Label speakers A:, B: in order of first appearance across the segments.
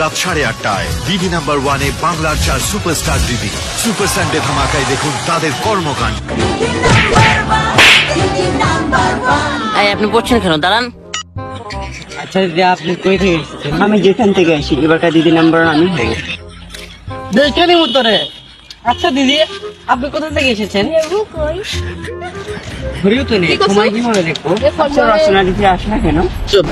A: রাত 8:30টায় দিদি নাম্বার 1-এ বাংলার 4 সুপারস্টার দিদি সুপার সানডে ধামাকায় দেখুন তাদের কর্মকাণ্ড।
B: আপনি পড়ছেন কেন? দাঁড়ান।
C: আচ্ছা দিদি, আপনি কই থেকে এসেছেন? আমি যেখান থেকে আসি, এবারকার দিদি নাম্বার আমি হবো।
B: দেখেনি উত্তরে। আচ্ছা দিদি, আপনি কোথা থেকে এসেছেন?
C: ঘুরিও তো নেই, সময় কিভাবে দেখবো? আচ্ছা, রচনা দিদি আসে না কেন?
B: চুপ।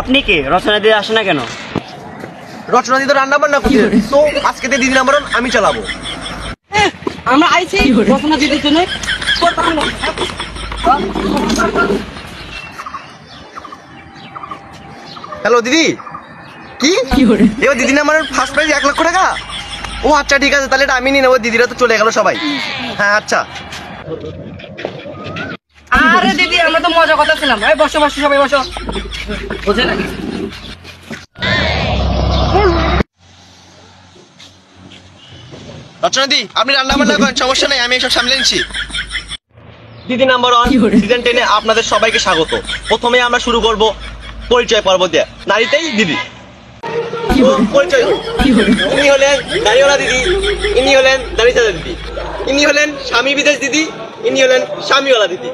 C: আপনি কে? রচনা দিদি আসে না কেন?
D: রচনা দিদি রান্না বান্না করছে, তো আজকে দিদি নাম্বার আমি চালাবো।
B: আমরা আইছি রচনা দিদির জন্য।
D: হ্যালো দিদি, কি এবার দিদি নাম্বার ফার্স্ট প্রাইজ 1 লক্ষ টাকা? ও আচ্ছা ঠিক আছে, তাহলে এটা আমি নিয়ে নেবো। দিদিরা তো চলে গেল সবাই। হ্যাঁ আচ্ছা।
B: আরে দিদি, আমরা তো মজা কথা ছিলাম। এই বসো বসো, সবাই বসো। বুঝে নাকি?
D: রচনা দি, আপনি রান্না বান্না করেন, সমস্যা নেই, আমি এসব সামলে নিচ্ছি। দিদি নাম্বার 1 সিজন 10-এ আপনাদের সবাইকে স্বাগত। প্রথমে আমরা শুরু করব পরিচয় পর্ব দিয়ে। নারীতেই দিদি। পরিচয় করি। ইনি হলেন নারীওয়ালা দিদি, ইনি হলেন দাড়িচাঁদা দিদি, ইনি হলেন স্বামী বিদেশ দিদি, ইনি হলেন স্বামীওয়ালা দিদি।